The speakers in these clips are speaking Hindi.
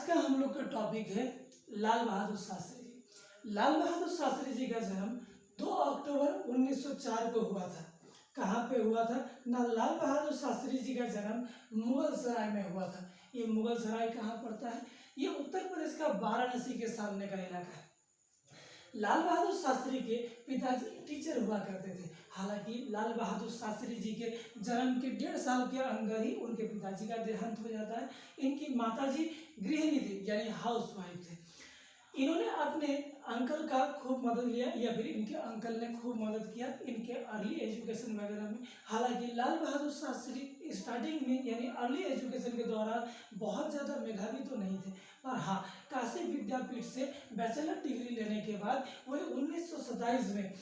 का हम लोग का टॉपिक है लाल बहादुर शास्त्री जी। लाल बहादुर शास्त्री जी का जन्म 2 अक्टूबर 1904 को हुआ था। कहाँ पे हुआ था ना? लाल बहादुर शास्त्री जी का जन्म मुगल सराय में हुआ था। ये मुगल सराय कहाँ पड़ता है? ये उत्तर प्रदेश का वाराणसी के सामने का इलाका है। लाल बहादुर शास्त्री के पिताजी टीचर हुआ करते थे। हालांकि लाल बहादुर शास्त्री जी के जन्म के 1.5 साल के अंदर ही उनके पिताजी का देहांत हो जाता है। इनकी माताजी गृहिणी थी, यानी हाउस वाइफ थे। इन्होंने अपने अंकल का खूब मदद लिया, या फिर इनके अंकल ने खूब मदद किया इनके अर्ली एजुकेशन वगैरह में। हालांकि लाल बहादुर शास्त्री स्टार्टिंग में यानी अर्ली एजुकेशन के दौरान बहुत ज़्यादा मेधावी तो नहीं थे, पर हाँ, काशी विद्यापीठ से बैचलर डिग्री लेने के बाद वह 1927 में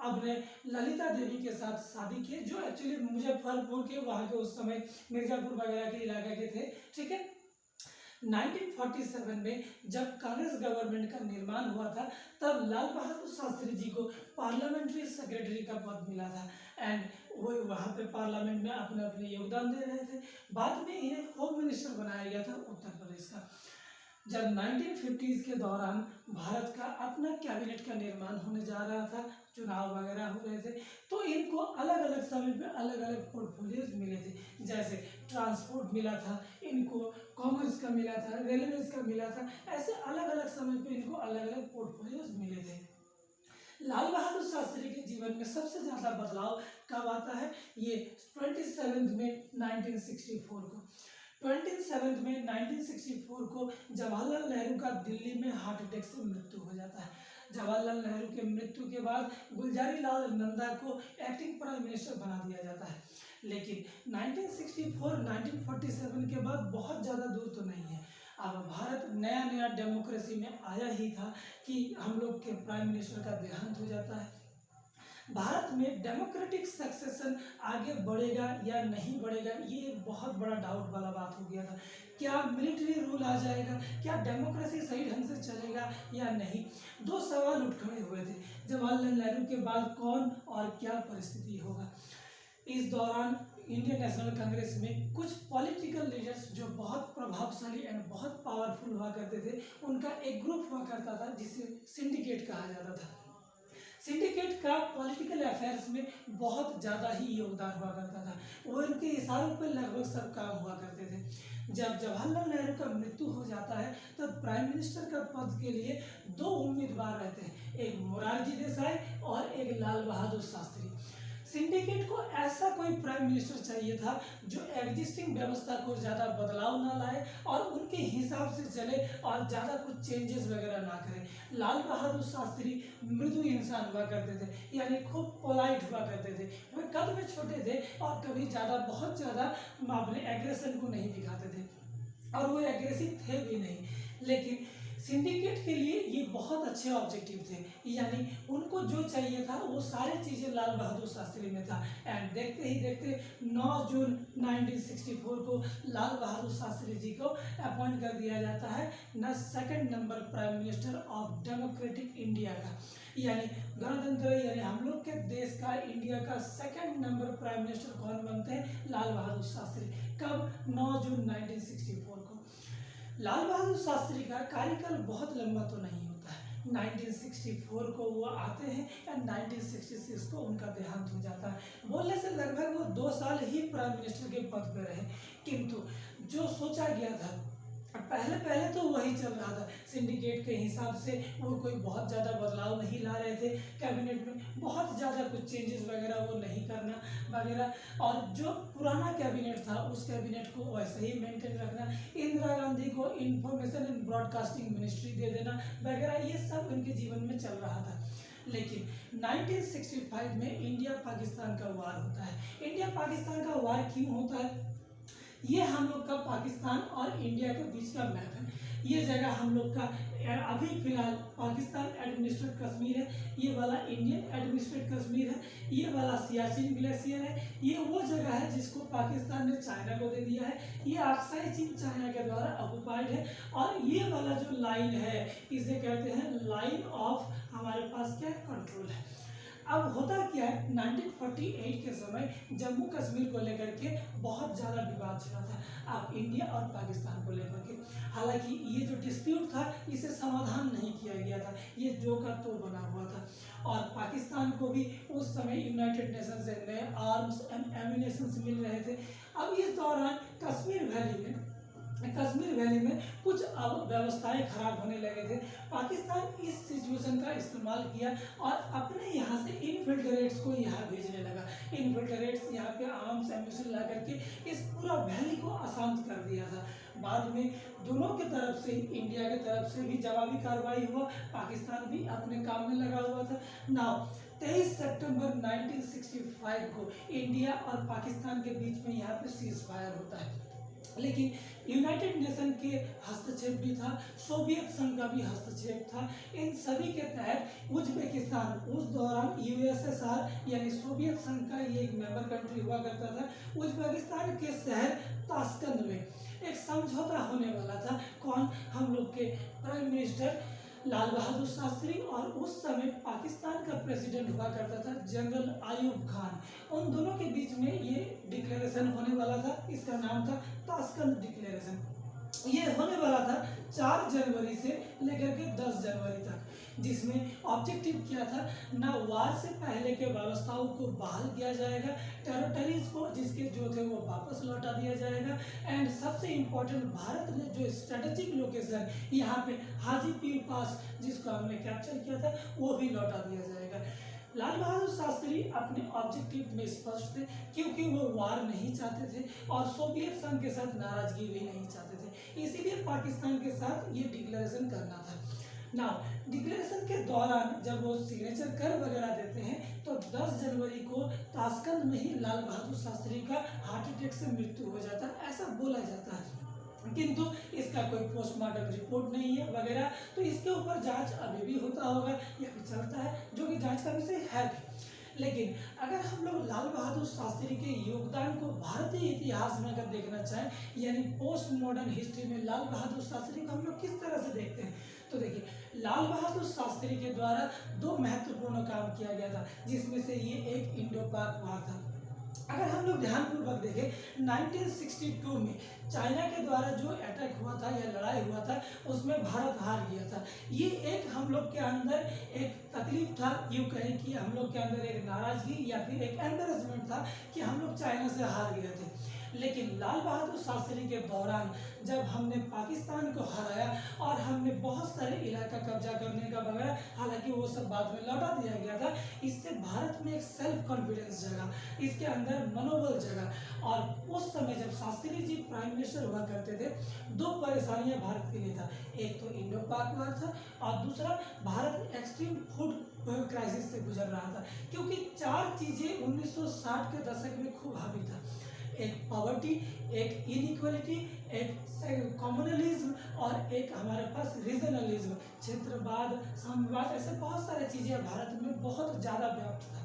अपने ललिता देवी के साथ शादी किए, जो एक्चुअली मुजफ्फरपुर के वहाँ के उस समय मिर्जापुर वगैरह के इलाके के थे। ठीक है। 1947 में जब कांग्रेस गवर्नमेंट का निर्माण हुआ था, तब लाल बहादुर शास्त्री जी को पार्लियामेंट्री सेक्रेटरी का पद मिला था एंड वो वहाँ पे पार्लियामेंट में अपने अपने योगदान दे रहे थे। बाद में इन्हें होम मिनिस्टर बनाया गया था उत्तर प्रदेश का। जब 1950s के दौरान भारत का अपना कैबिनेट का निर्माण होने जा रहा था, चुनाव वगैरह हो रहे थे, तो इनको अलग अलग समय पे अलग अलग पोर्टफोलियोज मिले थे। जैसे ट्रांसपोर्ट मिला था, इनको कॉमर्स का मिला था, रेलवेज का मिला था। ऐसे अलग अलग समय पे इनको अलग अलग पोर्टफोलियोज मिले थे। लाल बहादुर शास्त्री के जीवन में सबसे ज़्यादा बदलाव कब आता है? ये 27 में 1964 को 27 में 1964 को जवाहरलाल नेहरू का दिल्ली में हार्ट अटैक से मृत्यु हो जाता है। जवाहरलाल नेहरू के मृत्यु के बाद गुलजारी लाल नंदा को एक्टिंग प्राइम मिनिस्टर बना दिया जाता है। लेकिन 1964-1947 के बाद बहुत ज़्यादा दूर तो नहीं है। अब भारत नया नया डेमोक्रेसी में आया ही था कि हम लोग के प्राइम मिनिस्टर का देहांत हो जाता है। भारत में डेमोक्रेटिक सक्सेशन आगे बढ़ेगा या नहीं बढ़ेगा, ये एक बहुत बड़ा डाउट वाला बात हो गया था। क्या मिलिट्री रूल आ जाएगा? क्या डेमोक्रेसी सही ढंग से चलेगा या नहीं? 2 सवाल उठ खड़े हुए थे। जवाहरलाल नेहरू के बाद कौन और क्या परिस्थिति होगा? इस दौरान इंडियन नेशनल कांग्रेस में कुछ पॉलिटिकल लीडर्स जो बहुत प्रभावशाली एंड बहुत पावरफुल हुआ करते थे, उनका एक ग्रुप हुआ करता था जिसे सिंडिकेट कहा जाता था। सिंडिकेट का पॉलिटिकल अफेयर्स में बहुत ज़्यादा ही योगदान हुआ करता था। वो इनके इशारों पर लगभग सब काम हुआ करते थे। जब जवाहरलाल नेहरू का मृत्यु हो जाता है, तब प्राइम मिनिस्टर का पद के लिए 2 उम्मीदवार रहते हैं, एक मोरारजी देसाई और एक लाल बहादुर शास्त्री। सिंडिकेट को ऐसा कोई प्राइम मिनिस्टर चाहिए था जो एग्जिस्टिंग व्यवस्था को ज़्यादा बदलाव ना लाए और उनके हिसाब से चले और ज़्यादा कुछ चेंजेस वगैरह ना करे। लाल बहादुर शास्त्री मृदु इंसान हुआ करते थे, यानी खूब पोलाइट हुआ करते थे। वे कद में छोटे थे और कभी बहुत ज़्यादा अपने एग्रेशन को नहीं दिखाते थे और वो एग्रेसिव थे भी नहीं। लेकिन सिंडिकेट के लिए ये बहुत अच्छे ऑब्जेक्टिव थे, यानी उनको जो चाहिए था वो सारी चीज़ें लाल बहादुर शास्त्री में था। एंड देखते ही देखते 9 जून 1964 को लाल बहादुर शास्त्री जी को अपॉइंट कर दिया जाता है न 2nd number prime minister of democratic India का, यानी गणतंत्र यानी हम लोग के देश का, इंडिया का 2nd नंबर प्राइम मिनिस्टर कौन बनते हैं? लाल बहादुर शास्त्री। कब? 9 जून 1964 को। लाल बहादुर शास्त्री का कार्यकाल बहुत लंबा तो नहीं होता है। 1964 को वो आते हैं एंड 1966 को उनका देहांत हो जाता है। बोलने से लगभग वो 2 साल ही प्राइम मिनिस्टर के पद पर रहे, किंतु जो सोचा गया था पहले तो वही चल रहा था। सिंडिकेट के हिसाब से वो कोई बहुत ज़्यादा बदलाव नहीं ला रहे थे, कैबिनेट में बहुत ज़्यादा कुछ चेंजेस वगैरह वो नहीं करना वगैरह, और जो पुराना कैबिनेट था उस कैबिनेट को वैसे ही मेंटेन रखना, इंदिरा गांधी को इंफॉर्मेशन एंड ब्रॉडकास्टिंग मिनिस्ट्री दे देना वगैरह, ये सब उनके जीवन में चल रहा था। लेकिन 1965 में इंडिया पाकिस्तान का वार होता है। इंडिया पाकिस्तान का वार क्यों होता है? ये हम लोग का पाकिस्तान और इंडिया के बीच का मैप है। ये जगह हम लोग का अभी फिलहाल पाकिस्तान एडमिनिस्ट्रेटेड कश्मीर है, ये वाला इंडियन एडमिनिस्ट्रेटेड कश्मीर है, ये वाला सियाचिन ग्लेशियर है, ये वो जगह है जिसको पाकिस्तान ने चाइना को दे दिया है, ये अक्साई चीन चाइना के द्वारा ऑक्युपाइड है, और ये वाला जो लाइन है इसे कहते हैं लाइन ऑफ हमारे पास क्या कंट्रोल है। अब होता क्या है, 1948 के समय जम्मू कश्मीर को लेकर के बहुत ज़्यादा विवाद छिड़ा था अब इंडिया और पाकिस्तान को लेकर के। हालांकि ये जो डिस्प्यूट था इसे समाधान नहीं किया गया था, ये जो का तो बना हुआ था। और पाकिस्तान को भी उस समय यूनाइटेड नेशन से नए आर्म्स एंड एम्यूनेशंस मिल रहे थे। अब इस दौरान कश्मीर वैली में कुछ व्यवस्थाएं खराब होने लगे थे। पाकिस्तान इस सिचुएशन का इस्तेमाल किया और अपने यहाँ से इनफिल्ट्रेट्स को यहाँ भेजने लगा। इनफिल्ट्रेट्स यहाँ पे आर्म्स एम्यूनेशन ला करके इस पूरा वैली को अशांत कर दिया था। बाद में दोनों की तरफ से, इंडिया की तरफ से भी जवाबी कार्रवाई हुआ, पाकिस्तान भी अपने काम में लगा हुआ था। नाउ 23 सितंबर 1965 को इंडिया और पाकिस्तान के बीच में यहाँ पे सीज फायर होता है। लेकिन यूनाइटेड नेशन के हस्तक्षेप भी था, सोवियत संघ का भी हस्तक्षेप था। इन सभी के तहत उज्बेकिस्तान, उस दौरान यूएसएसआर यानी सोवियत संघ का ये एक मेंबर कंट्री हुआ करता था, उज्बेकिस्तान के शहर ताशकंद में एक समझौता होने वाला था। कौन? हम लोग के प्राइम मिनिस्टर लाल बहादुर शास्त्री और उस समय पाकिस्तान का प्रेसिडेंट हुआ करता था जनरल आयूब खान। उन दोनों के बीच में ये डिक्लेरेशन होने वाला था, इसका नाम था ताशकंद डिक्लेरेशन। ये होने वाला था 4 जनवरी से लेकर के 10 जनवरी तक, जिसमें ऑब्जेक्टिव क्या था, ना वार से पहले के व्यवस्थाओं को बहाल किया जाएगा, टेरिटरीज को जिसके जो थे वो वापस लौटा दिया जाएगा, एंड सबसे इम्पोर्टेंट भारत ने जो स्ट्रेटेजिक लोकेशन यहाँ पे हाजीपीर पास जिसको हमने कैप्चर किया था वो भी लौटा दिया जाएगा। लाल बहादुर शास्त्री अपने ऑब्जेक्टिव में स्पष्ट थे, क्योंकि वो वार नहीं चाहते थे और सोवियत संघ के साथ नाराजगी भी नहीं चाहते थे, इसीलिए पाकिस्तान के साथ ये डिक्लेरेशन करना था। नाउ डिक्लेरेशन के दौरान जब वो सिग्नेचर कर वगैरह देते हैं तो 10 जनवरी को ताशकंद में ही लाल बहादुर शास्त्री का हार्ट अटैक से मृत्यु हो जाता है, ऐसा बोला जाता है। किंतु इसका कोई पोस्टमार्टम रिपोर्ट नहीं है वगैरह, तो इसके ऊपर जांच अभी भी होता होगा या भी चलता है, जो कि जांच का विषय है। लेकिन अगर हम लोग लाल बहादुर शास्त्री के योगदान को भारतीय इतिहास में अगर देखना चाहें, यानी पोस्ट मॉडर्न हिस्ट्री में लाल बहादुर शास्त्री को हम लोग किस तरह से देखते हैं, तो देखिए लाल बहादुर शास्त्री के द्वारा 2 महत्वपूर्ण काम किया गया था, जिसमें से ये एक इंडो पाक वार था। अगर हम लोग ध्यानपूर्वक देखें 1962 में चाइना के द्वारा जो अटैक हुआ था या लड़ाई हुआ था उसमें भारत हार गया था। ये एक हम लोग के अंदर एक तकलीफ था, यूँ कहें कि हम लोग के अंदर एक नाराजगी या फिर एक एम्बेरसमेंट था कि हम लोग चाइना से हार गए थे। लेकिन लाल बहादुर शास्त्री के दौरान जब हमने पाकिस्तान को हराया और हमने बहुत सारे इलाका कब्जा करने का वगैरह, हालांकि वो सब बाद में लौटा दिया गया था, इससे भारत में एक सेल्फ कॉन्फिडेंस जगा, इसके अंदर मनोबल जगा। और उस समय जब शास्त्री जी प्राइम मिनिस्टर हुआ करते थे, 2 परेशानियां भारत के लिए था, एक तो इंडो पाक वार था और दूसरा भारत एक्सट्रीम फूड क्राइसिस से गुजर रहा था, क्योंकि 4 चीज़ें 1960 के दशक में खूब हावी था, एक पॉवर्टी, एक इनइक्वालिटी, एक कॉम्युनलिज्म और एक हमारे पास रीजनलिज्म, क्षेत्रवाद, साम्यवाद, ऐसे बहुत सारे चीज़ें भारत में बहुत ज़्यादा व्याप्त था।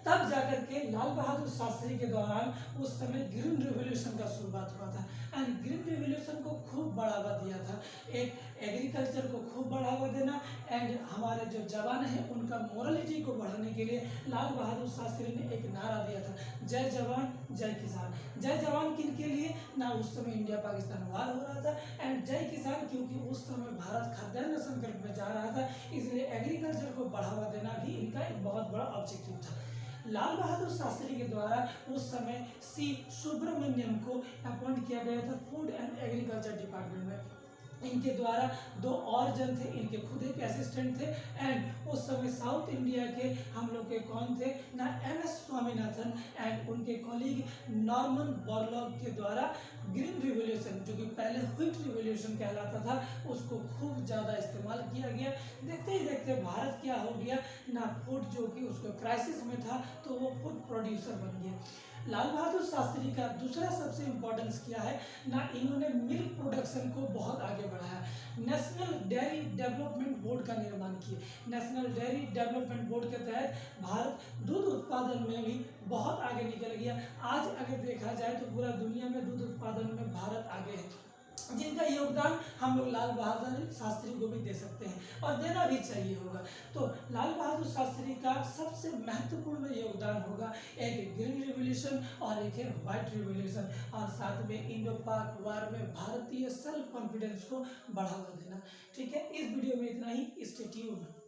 तब जाकर के लाल बहादुर शास्त्री के दौरान उस समय ग्रीन रिवॉल्यूशन का शुरुआत हुआ था एंड ग्रीन रिवॉल्यूशन को खूब बढ़ावा दिया था, एक एग्रीकल्चर को खूब बढ़ावा देना एंड हमारे जो जवान हैं उनका मोरलिटी को बढ़ाने के लिए लाल बहादुर शास्त्री ने एक नारा दिया था, जय जवान जय किसान। जय जवान किन के लिए ना, उस समय इंडिया पाकिस्तान वार हो रहा था, एंड जय किसान क्योंकि उस समय भारत खाद्यान्न संकट में जा रहा था, इसलिए एग्रीकल्चर को बढ़ावा देना भी इनका एक बहुत बड़ा ऑब्जेक्टिव था। लाल बहादुर शास्त्री के द्वारा उस समय सी सुब्रमण्यम को अपॉइंट किया गया था फूड एंड एग्रीकल्चर डिपार्टमेंट में। इनके द्वारा 2 और जन थे, इनके खुद एक असिस्टेंट थे एंड उस समय साउथ इंडिया के हम लोग के कौन थे ना, MS स्वामीनाथन एंड उनके कॉलीग नॉर्मन बोरलॉग के द्वारा ग्रीन रिवॉल्यूशन, जो कि पहले व्हीट रिवॉल्यूशन कहलाता था, उसको खूब ज़्यादा इस्तेमाल किया गया। देखते ही देखते भारत क्या हो गया ना, फूड जो कि उसको क्राइसिस में था तो वो फूड प्रोड्यूसर बन गया। लाल बहादुर शास्त्री का दूसरा सबसे इम्पोर्टेंस क्या है ना, इन्होंने मिल्क प्रोडक्शन को बहुत आगे बढ़ाया, नेशनल डेयरी डेवलपमेंट बोर्ड का निर्माण किया। नेशनल डेयरी डेवलपमेंट बोर्ड के तहत भारत दूध उत्पादन में भी बहुत आगे निकल गया। आज अगर देखा जाए तो पूरा दुनिया में दूध उत्पादन में भारत आगे है। जिनका योगदान हम लोग लाल बहादुर शास्त्री को भी दे सकते हैं और देना भी चाहिए होगा। तो लाल बहादुर शास्त्री का सबसे महत्वपूर्ण योगदान होगा एक ग्रीन रिवॉल्यूशन और एक है व्हाइट रिवॉल्यूशन, और साथ में इंडो पाक वार में भारतीय सेल्फ कॉन्फिडेंस को बढ़ावा देना। ठीक है, इस वीडियो में इतना ही। Stay tuned.